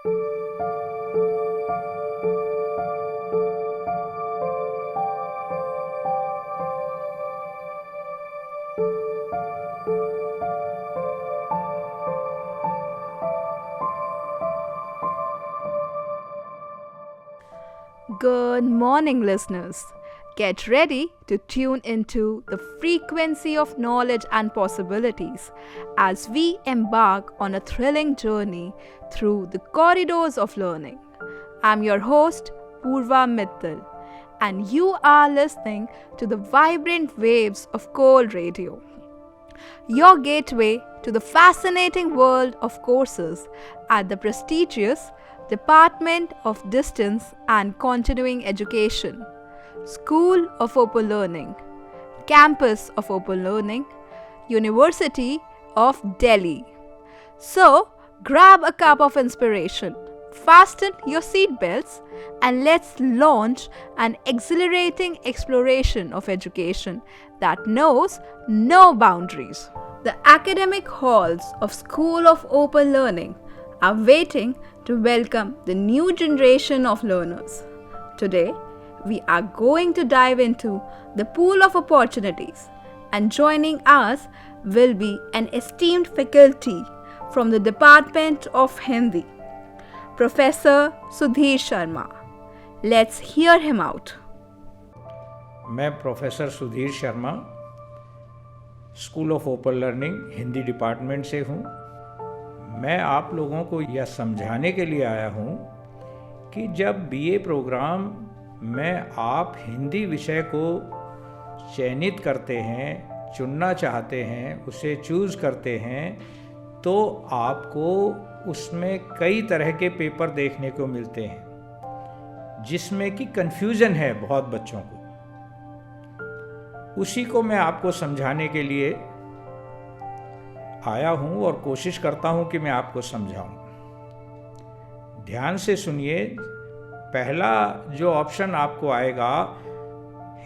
Good morning, listeners. Get ready to tune into the frequency of knowledge and possibilities as we embark on a thrilling journey through the corridors of learning. I'm your host, Purva Mittal, and you are listening to the vibrant waves of Cold Radio, your gateway to the fascinating world of courses at the prestigious Department of Distance and Continuing Education, School of Open Learning, Campus of Open Learning, University of Delhi. So, grab a cup of inspiration, fasten your seatbelts, and let's launch an exhilarating exploration of education that knows no boundaries. The academic halls of School of Open Learning are waiting to welcome the new generation of learners. Today, we are going to dive into the pool of opportunities, and joining us will be an esteemed faculty from the Department of Hindi, Professor Sudhir Sharma. Let's hear him out. मैं professor Sudhir Sharma school of open learning Hindi department से हूँ। मैं आप लोगों को यह समझाने के लिए आया हूँ कि जब बीए प्रोग्राम में आप हिंदी विषय को चयनित करते हैं, चुनना चाहते हैं, उसे चूज़ करते हैं, तो आपको उसमें कई तरह के पेपर देखने को मिलते हैं जिसमें कि कन्फ्यूज़न है बहुत बच्चों को। उसी को मैं आपको समझाने के लिए आया हूँ और कोशिश करता हूँ कि मैं आपको समझाऊँ। ध्यान से सुनिए। पहला जो ऑप्शन आपको आएगा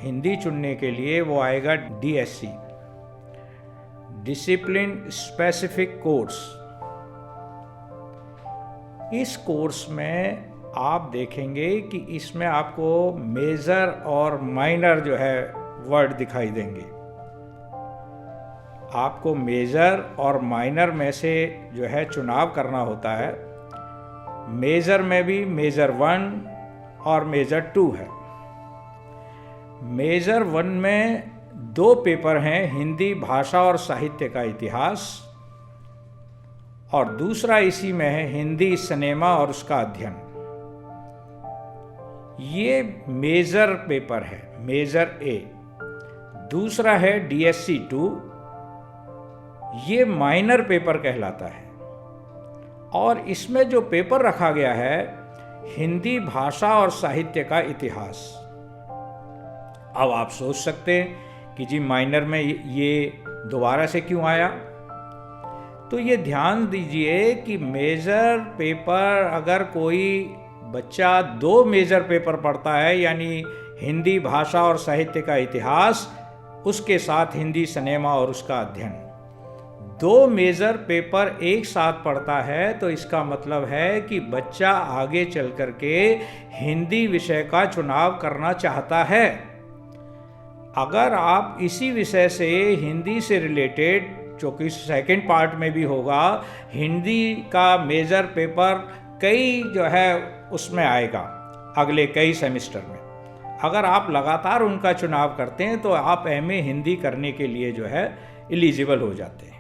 हिंदी चुनने के लिए वो आएगा DSC, डिसिप्लिन स्पेसिफिक कोर्स। इस कोर्स में आप देखेंगे कि इसमें आपको मेजर और माइनर जो है वर्ड दिखाई देंगे। आपको मेजर और माइनर में से जो है चुनाव करना होता है। मेजर में भी मेजर 1 और मेजर 2 है। मेजर 1 में 2 पेपर हैं, हिंदी भाषा और साहित्य का इतिहास, और दूसरा इसी में है हिंदी सिनेमा और उसका अध्ययन। ये मेजर पेपर है, मेजर A। दूसरा है DSC 2, ये माइनर पेपर कहलाता है। और इसमें जो पेपर रखा गया है हिंदी भाषा और साहित्य का इतिहास। अब आप सोच सकते हैं कि जी माइनर में ये दोबारा से क्यों आया। तो ये ध्यान दीजिए कि मेजर पेपर अगर कोई बच्चा 2 मेजर पेपर पढ़ता है, यानी हिंदी भाषा और साहित्य का इतिहास, उसके साथ हिंदी सिनेमा और उसका अध्ययन, 2 मेजर पेपर एक साथ पढ़ता है, तो इसका मतलब है कि बच्चा आगे चल कर के हिंदी विषय का चुनाव करना चाहता है। अगर आप इसी विषय से हिंदी से रिलेटेड, जो कि सेकंड पार्ट में भी होगा, हिंदी का मेजर पेपर कई जो है उसमें आएगा अगले कई सेमेस्टर में। अगर आप लगातार उनका चुनाव करते हैं तो आप MA हिंदी करने के लिए जो है एलिजिबल हो जाते हैं।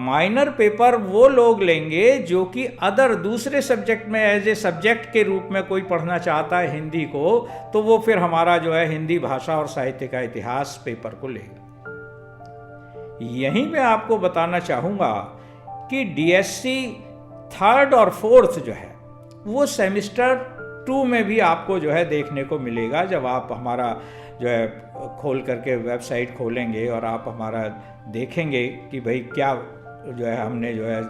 माइनर पेपर वो लोग लेंगे जो कि अदर दूसरे सब्जेक्ट में एज ए सब्जेक्ट के रूप में कोई पढ़ना चाहता है हिंदी को, तो वो फिर हमारा जो है हिंदी भाषा और साहित्य का इतिहास पेपर को लेगा। यहीं मैं आपको बताना चाहूँगा कि DSC 3rd और 4th जो है वो सेमेस्टर 2 में भी आपको जो है देखने को मिलेगा। जब आप हमारा जो है खोल करके वेबसाइट खोलेंगे और आप हमारा देखेंगे कि भाई क्या जो है हमने जो है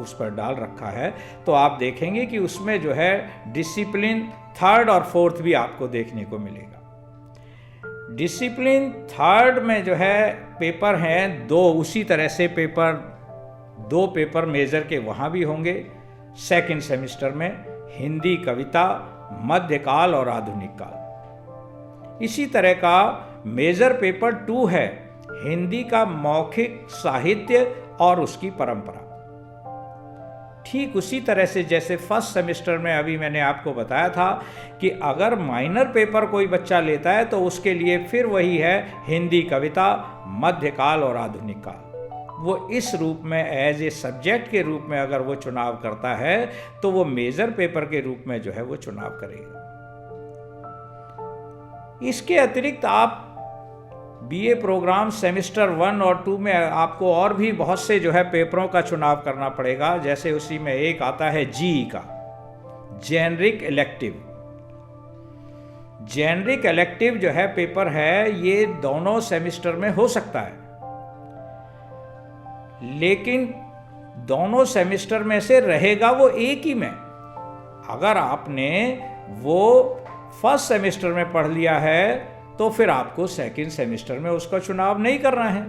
उस पर डाल रखा है, तो आप देखेंगे कि उसमें जो है डिसिप्लिन 3rd और 4th भी आपको देखने को मिलेगा। डिसिप्लिन 3rd में जो है पेपर हैं 2, उसी तरह से पेपर 2 पेपर मेजर के वहाँ भी होंगे। सेकंड सेमेस्टर में हिंदी कविता, मध्यकाल और आधुनिक काल। इसी तरह का मेजर पेपर 2 है हिंदी का मौखिक साहित्य और उसकी परंपरा। ठीक उसी तरह से जैसे फर्स्ट सेमेस्टर में अभी मैंने आपको बताया था कि अगर माइनर पेपर कोई बच्चा लेता है तो उसके लिए फिर वही है हिंदी कविता, मध्यकाल और आधुनिक काल। वो इस रूप में एज ए सब्जेक्ट के रूप में अगर वो चुनाव करता है तो वो मेजर पेपर के रूप में जो है वो चुनाव करेगा। इसके अतिरिक्त आप बीए प्रोग्राम सेमेस्टर 1 और 2 में आपको और भी बहुत से जो है पेपरों का चुनाव करना पड़ेगा। जैसे उसी में एक आता है जीई का, जेनरिक इलेक्टिव। जेनरिक इलेक्टिव जो है पेपर है, ये दोनों सेमेस्टर में हो सकता है, लेकिन दोनों सेमेस्टर में से रहेगा वो एक ही में। अगर आपने वो फर्स्ट सेमेस्टर में पढ़ लिया है तो फिर आपको सेकंड सेमेस्टर में उसका चुनाव नहीं करना है,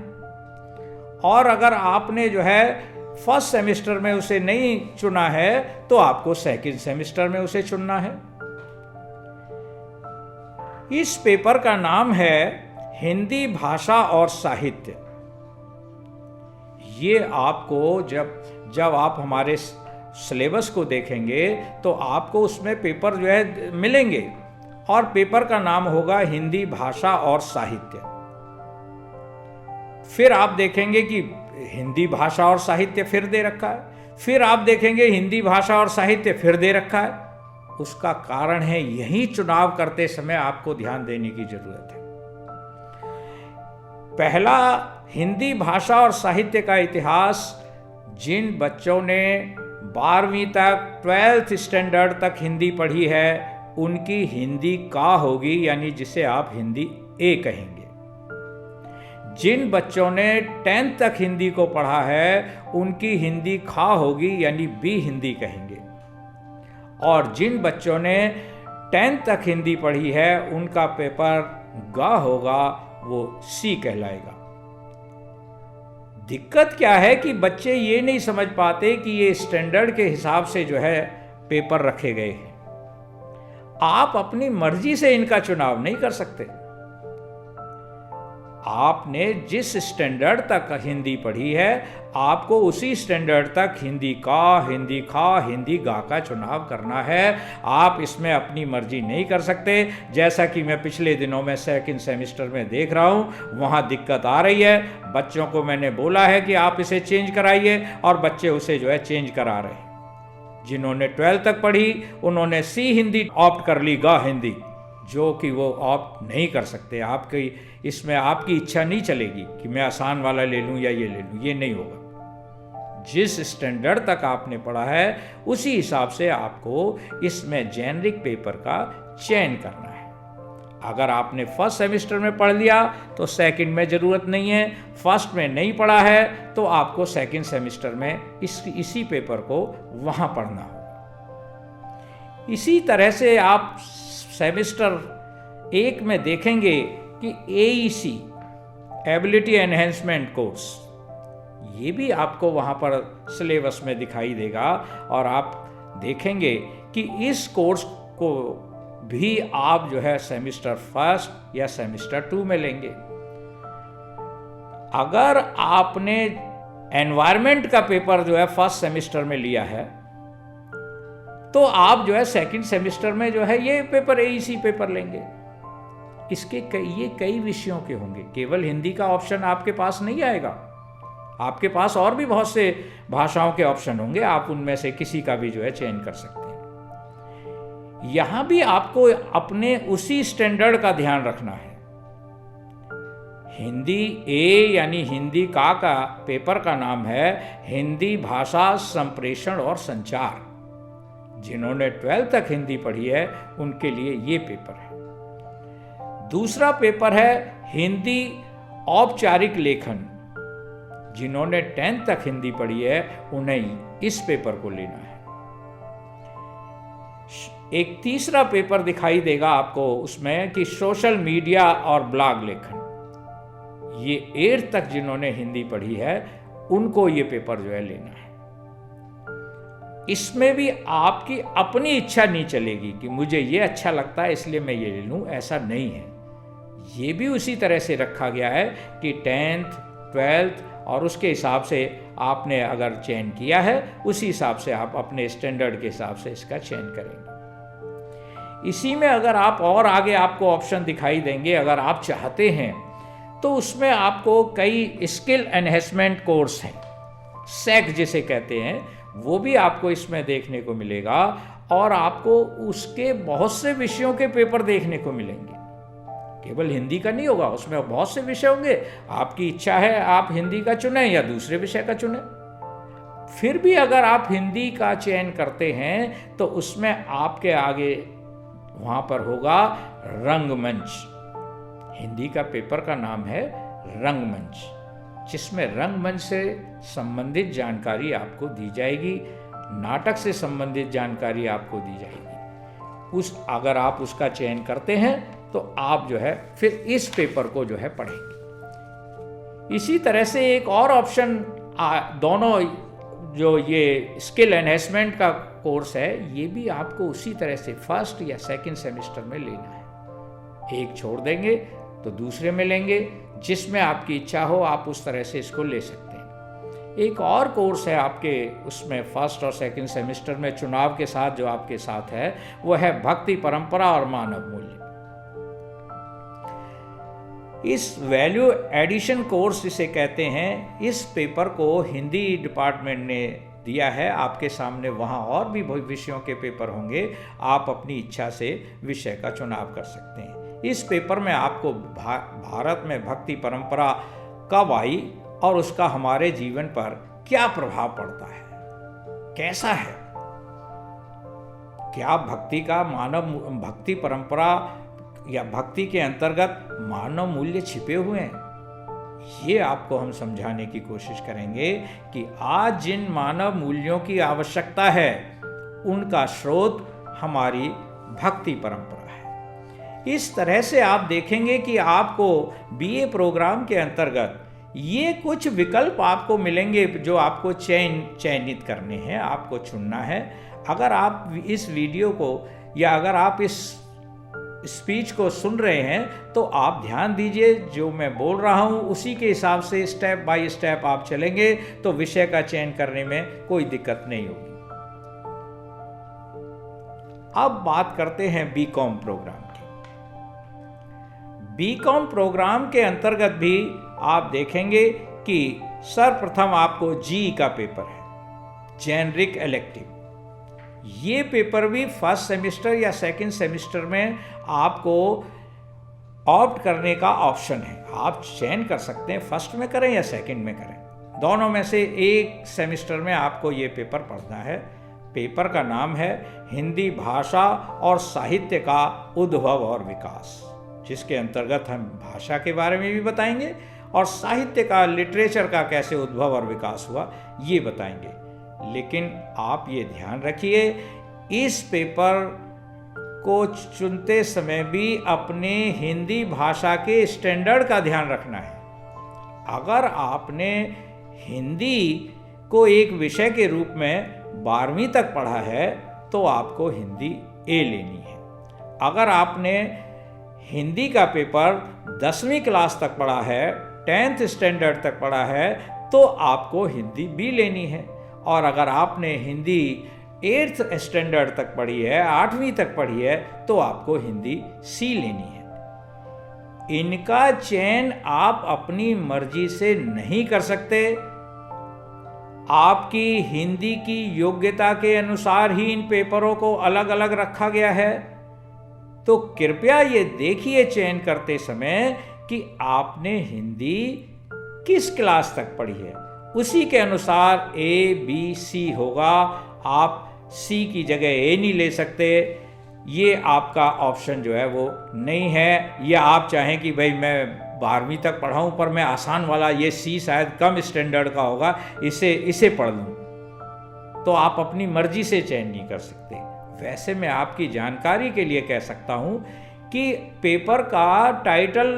और अगर आपने जो है फर्स्ट सेमेस्टर में उसे नहीं चुना है तो आपको सेकंड सेमेस्टर में उसे चुनना है। इस पेपर का नाम है हिंदी भाषा और साहित्य। ये आपको जब आप हमारे सिलेबस को देखेंगे तो आपको उसमें पेपर जो है मिलेंगे, और पेपर का नाम होगा हिंदी भाषा और साहित्य। फिर आप देखेंगे कि हिंदी भाषा और साहित्य फिर दे रखा है, फिर आप देखेंगे हिंदी भाषा और साहित्य फिर दे रखा है। उसका कारण है यही चुनाव करते समय आपको ध्यान देने की जरूरत है। पहला, हिंदी भाषा और साहित्य का इतिहास जिन बच्चों ने 12वीं तक 12th स्टैंडर्ड तक हिंदी पढ़ी है उनकी हिंदी का होगी, यानी जिसे आप हिंदी ए कहेंगे। जिन बच्चों ने 10th तक हिंदी को पढ़ा है उनकी हिंदी खा होगी, यानी बी हिंदी कहेंगे। और जिन बच्चों ने 10th तक हिंदी पढ़ी है उनका पेपर गा होगा, वो सी कहलाएगा। दिक्कत क्या है कि बच्चे ये नहीं समझ पाते कि ये स्टैंडर्ड के हिसाब से जो है पेपर रखे गए हैं। आप अपनी मर्जी से इनका चुनाव नहीं कर सकते। आपने जिस स्टैंडर्ड तक हिंदी पढ़ी है आपको उसी स्टैंडर्ड तक हिंदी का, हिंदी खा, हिंदी गा का चुनाव करना है। आप इसमें अपनी मर्जी नहीं कर सकते। जैसा कि मैं पिछले दिनों में सेकंड सेमेस्टर में देख रहा हूं, वहां दिक्कत आ रही है। बच्चों को मैंने बोला है कि आप इसे चेंज कराइए, और बच्चे उसे जो है चेंज करा रहे हैं। जिन्होंने 12th तक पढ़ी उन्होंने सी हिंदी ऑप्ट कर ली, गा हिंदी, जो कि वो ऑप्ट नहीं कर सकते। आपकी इसमें आपकी इच्छा नहीं चलेगी कि मैं आसान वाला ले लूं या ये ले लूं, ये नहीं होगा। जिस स्टैंडर्ड तक आपने पढ़ा है उसी हिसाब से आपको इसमें जेनरिक पेपर का चयन करना है। अगर आपने फर्स्ट सेमेस्टर में पढ़ लिया तो सेकंड में ज़रूरत नहीं है, फर्स्ट में नहीं पढ़ा है तो आपको सेकंड सेमेस्टर में इसी पेपर को वहाँ पढ़ना होगा। इसी तरह से आप सेमेस्टर 1 में देखेंगे कि AEC एबिलिटी एनहेंसमेंट कोर्स, ये भी आपको वहाँ पर सिलेबस में दिखाई देगा, और आप देखेंगे कि इस कोर्स को भी आप जो है सेमेस्टर 1 या सेमेस्टर 2 में लेंगे। अगर आपने एनवायरनमेंट का पेपर जो है फर्स्ट सेमेस्टर में लिया है तो आप जो है सेकंड सेमेस्टर में जो है ये पेपर AEC पेपर लेंगे। इसके कई विषयों के होंगे, केवल हिंदी का ऑप्शन आपके पास नहीं आएगा। आपके पास और भी बहुत से भाषाओं के ऑप्शन होंगे, आप उनमें से किसी का भी जो है चयन कर सकते हैं। यहां भी आपको अपने उसी स्टैंडर्ड का ध्यान रखना है। हिंदी ए यानी हिंदी का पेपर का नाम है हिंदी भाषा संप्रेषण और संचार। जिन्होंने 12th तक हिंदी पढ़ी है उनके लिए ये पेपर है। दूसरा पेपर है हिंदी औपचारिक लेखन। जिन्होंने 10th तक हिंदी पढ़ी है उन्हें इस पेपर को लेना है। एक तीसरा पेपर दिखाई देगा आपको उसमें कि सोशल मीडिया और ब्लॉग लेखन। ये 8th तक जिन्होंने हिंदी पढ़ी है उनको ये पेपर जो है लेना है। इसमें भी आपकी अपनी इच्छा नहीं चलेगी कि मुझे ये अच्छा लगता है इसलिए मैं ये ले लूँ, ऐसा नहीं है। ये भी उसी तरह से रखा गया है कि 10th 12th और उसके हिसाब से आपने अगर चयन किया है उसी हिसाब से आप अपने स्टैंडर्ड के हिसाब से इसका चयन करेंगे। इसी में अगर आप और आगे आपको ऑप्शन दिखाई देंगे, अगर आप चाहते हैं तो उसमें आपको कई स्किल एनहेंसमेंट कोर्स हैं, सैक जिसे कहते हैं, वो भी आपको इसमें देखने को मिलेगा और आपको उसके बहुत से विषयों के पेपर देखने को मिलेंगे। केवल हिंदी का नहीं होगा, उसमें बहुत से विषय होंगे। आपकी इच्छा है आप हिंदी का चुनें या दूसरे विषय का चुनें। फिर भी अगर आप हिंदी का चयन करते हैं तो उसमें आपके आगे वहाँ पर होगा रंगमंच। हिंदी का पेपर का नाम है रंगमंच, जिसमें रंगमंच से संबंधित जानकारी आपको दी जाएगी, नाटक से संबंधित जानकारी आपको दी जाएगी। अगर आप उसका चयन करते हैं तो आप जो है फिर इस पेपर को जो है पढ़ेंगे। इसी तरह से एक और ऑप्शन, दोनों जो ये स्किल एनहेंसमेंट का कोर्स है, ये भी आपको उसी तरह से फर्स्ट या सेकंड सेमेस्टर में लेना है। एक छोड़ देंगे तो दूसरे में लेंगे, जिसमें आपकी इच्छा हो आप उस तरह से इसको ले सकते हैं। एक और कोर्स है आपके उसमें फर्स्ट और सेकंड सेमेस्टर में चुनाव के साथ जो आपके साथ है, वो है भक्ति परंपरा और मानव मूल्य। इस वैल्यू एडिशन कोर्स जिसे कहते हैं, इस पेपर को हिंदी डिपार्टमेंट ने दिया है आपके सामने। वहाँ और भी विषयों के पेपर होंगे, आप अपनी इच्छा से विषय का चुनाव कर सकते हैं। इस पेपर में आपको भारत में भक्ति परंपरा कब आई और उसका हमारे जीवन पर क्या प्रभाव पड़ता है, कैसा है, क्या भक्ति का भक्ति परंपरा या भक्ति के अंतर्गत मानव मूल्य छिपे हुए हैं, ये आपको हम समझाने की कोशिश करेंगे कि आज जिन मानव मूल्यों की आवश्यकता है उनका स्रोत हमारी भक्ति परंपरा है। इस तरह से आप देखेंगे कि आपको बीए प्रोग्राम के अंतर्गत ये कुछ विकल्प आपको मिलेंगे जो आपको चयनित करने हैं, आपको चुनना है। अगर आप इस वीडियो को या अगर आप इस स्पीच को सुन रहे हैं तो आप ध्यान दीजिए, जो मैं बोल रहा हूं उसी के हिसाब से स्टेप बाय स्टेप आप चलेंगे तो विषय का चयन करने में कोई दिक्कत नहीं होगी। अब बात करते हैं बीकॉम प्रोग्राम की। बीकॉम प्रोग्राम के अंतर्गत भी आप देखेंगे कि सर्वप्रथम आपको जी का पेपर है, जेनरिक इलेक्टिव। ये पेपर भी फर्स्ट सेमेस्टर या सेकंड सेमेस्टर में आपको ऑप्ट करने का ऑप्शन है, आप चयन कर सकते हैं फर्स्ट में करें या सेकंड में करें, दोनों में से एक सेमेस्टर में आपको ये पेपर पढ़ना है। पेपर का नाम है हिंदी भाषा और साहित्य का उद्भव और विकास, जिसके अंतर्गत हम भाषा के बारे में भी बताएंगे और साहित्य का, लिटरेचर का कैसे उद्भव और विकास हुआ ये बताएंगे। लेकिन आप ये ध्यान रखिए, इस पेपर को चुनते समय भी अपने हिंदी भाषा के स्टैंडर्ड का ध्यान रखना है। अगर आपने हिंदी को एक विषय के रूप में 12वीं तक पढ़ा है तो आपको हिंदी ए लेनी है। अगर आपने हिंदी का पेपर 10वीं क्लास तक पढ़ा है, 10th स्टैंडर्ड तक पढ़ा है, तो आपको हिंदी बी लेनी है। और अगर आपने हिंदी 8th स्टैंडर्ड तक पढ़ी है, 8वीं तक पढ़ी है, तो आपको हिंदी सी लेनी है। इनका चयन आप अपनी मर्जी से नहीं कर सकते। आपकी हिंदी की योग्यता के अनुसार ही इन पेपरों को अलग अलग रखा गया है। तो कृपया ये देखिए चयन करते समय कि आपने हिंदी किस क्लास तक पढ़ी है, उसी के अनुसार ए बी सी होगा। आप सी की जगह ए नहीं ले सकते, ये आपका ऑप्शन जो है वो नहीं है। या आप चाहें कि भाई मैं 12वीं तक पढ़ा हूँ पर मैं आसान वाला, ये सी शायद कम स्टैंडर्ड का होगा, इसे पढ़ लूँ, तो आप अपनी मर्जी से चयन नहीं कर सकते। वैसे मैं आपकी जानकारी के लिए कह सकता हूँ कि पेपर का टाइटल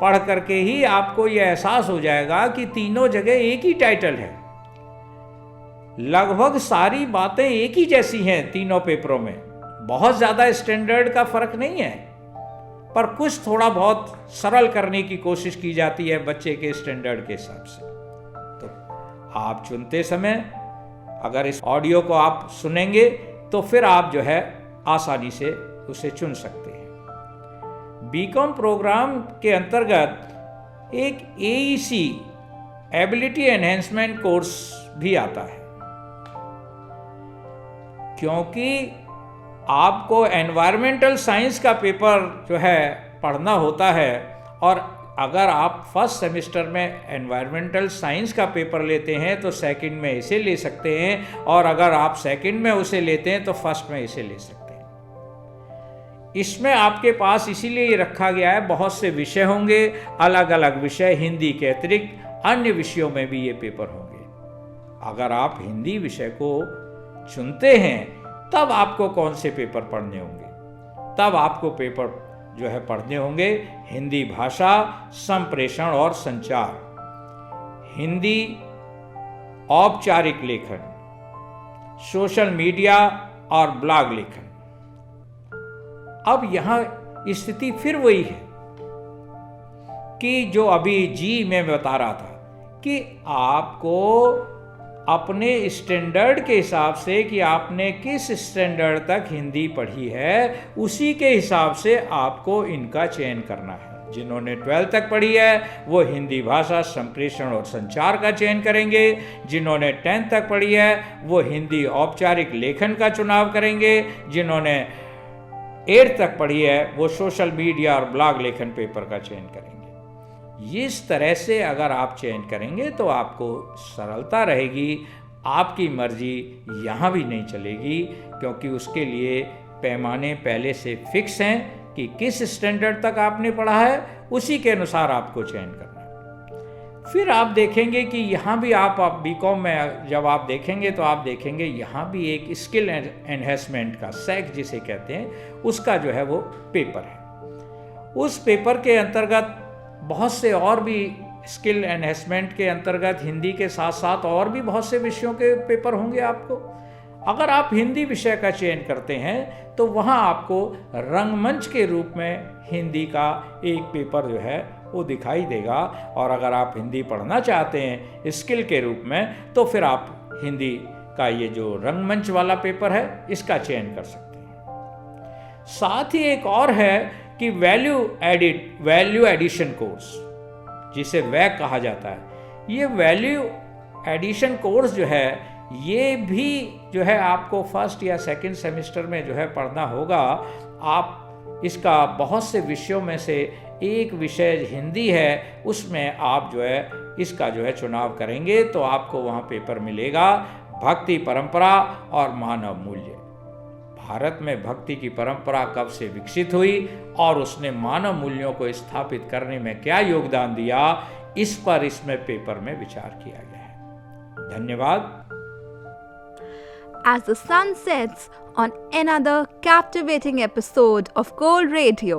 पढ़ करके ही आपको यह एहसास हो जाएगा कि तीनों जगह एक ही टाइटल है। लगभग सारी बातें एक ही जैसी हैं तीनों पेपरों में, बहुत ज़्यादा स्टैंडर्ड का फर्क नहीं है, पर कुछ थोड़ा बहुत सरल करने की कोशिश की जाती है बच्चे के स्टैंडर्ड के हिसाब से। तो आप चुनते समय अगर इस ऑडियो को आप सुनेंगे तो फिर आप जो है आसानी से उसे चुन सकते हैं। बीकॉम प्रोग्राम के अंतर्गत एक AEC एबिलिटी एनहेंसमेंट कोर्स भी आता है, क्योंकि आपको एनवायरमेंटल साइंस का पेपर जो है पढ़ना होता है, और अगर आप फर्स्ट सेमेस्टर में एनवायरमेंटल साइंस का पेपर लेते हैं तो सेकंड में इसे ले सकते हैं, और अगर आप सेकंड में उसे लेते हैं तो फर्स्ट में इसे ले सकते हैं। इसमें आपके पास इसीलिए रखा गया है, बहुत से विषय होंगे, अलग अलग विषय, हिंदी के अतिरिक्त अन्य विषयों में भी ये पेपर होंगे। अगर आप हिंदी विषय को चुनते हैं तब आपको कौन से पेपर पढ़ने होंगे? तब आपको पेपर जो है पढ़ने होंगे हिंदी भाषा, संप्रेषण और संचार, हिंदी औपचारिक लेखन, सोशल मीडिया और ब्लॉग लेखन। अब यहां स्थिति फिर वही है कि जो अभी जी मैं बता रहा था कि आपको अपने स्टैंडर्ड के हिसाब से, कि आपने किस स्टैंडर्ड तक हिंदी पढ़ी है, उसी के हिसाब से आपको इनका चयन करना है। जिन्होंने 12th तक पढ़ी है वो हिंदी भाषा, संप्रेषण और संचार का चयन करेंगे। जिन्होंने 10th तक पढ़ी है वो हिंदी औपचारिक लेखन का चुनाव करेंगे। जिन्होंने 8th तक पढ़ी है वो सोशल मीडिया और ब्लॉग लेखन पेपर का चयन करेंगे। इस तरह से अगर आप चयन करेंगे तो आपको सरलता रहेगी, आपकी मर्जी यहाँ भी नहीं चलेगी, क्योंकि उसके लिए पैमाने पहले से फिक्स हैं कि किस स्टैंडर्ड तक आपने पढ़ा है, उसी के अनुसार आपको चयन करना है। फिर आप देखेंगे कि यहाँ भी आप बीकॉम में जब आप देखेंगे तो आप देखेंगे यहाँ भी एक स्किल एनहेंसमेंट का, सैक जिसे कहते हैं, उसका जो है वो पेपर है। उस पेपर के अंतर्गत बहुत से और भी स्किल एनहेंसमेंट के अंतर्गत हिंदी के साथ साथ और भी बहुत से विषयों के पेपर होंगे आपको। अगर आप हिंदी विषय का चयन करते हैं तो वहाँ आपको रंगमंच के रूप में हिंदी का एक पेपर जो है वो दिखाई देगा, और अगर आप हिंदी पढ़ना चाहते हैं स्किल के रूप में तो फिर आप हिंदी का ये जो रंगमंच वाला पेपर है इसका चयन कर सकते हैं। साथ ही एक और है कि वैल्यू एडिशन कोर्स, जिसे वैक कहा जाता है। ये वैल्यू एडिशन कोर्स जो है ये भी जो है आपको फर्स्ट या सेकंड सेमेस्टर में जो है पढ़ना होगा। आप इसका बहुत से विषयों में से एक विषय हिंदी है, उसमें आप जो है इसका जो है चुनाव करेंगे तो आपको वहाँ पेपर मिलेगा भक्ति परंपरा और मानव मूल्य। भारत में भक्ति की परंपरा कब से विकसित हुई और उसने मानव मूल्यों को स्थापित करने में क्या योगदान दिया, इस पर इसमें पेपर में विचार किया गया है। धन्यवाद। As the sun sets on another captivating episode of Gold Radio,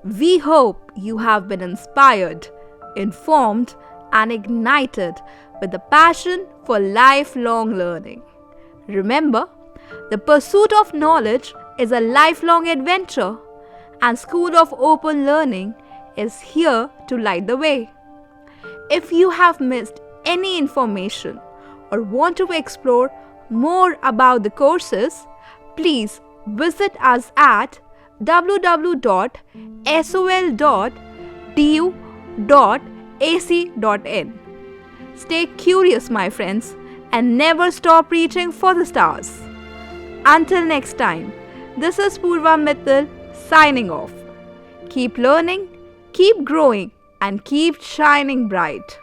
we hope you have been inspired, informed, and ignited with the passion for lifelong learning. Remember, the pursuit of knowledge is a lifelong adventure, and School of Open Learning is here to light the way. If you have missed any information or want to explore more about the courses, please visit us at www.sol.du.ac.in. Stay curious, my friends, and never stop reaching for the stars. Until next time, this is Purva Mittal signing off. Keep learning, keep growing, and keep shining bright.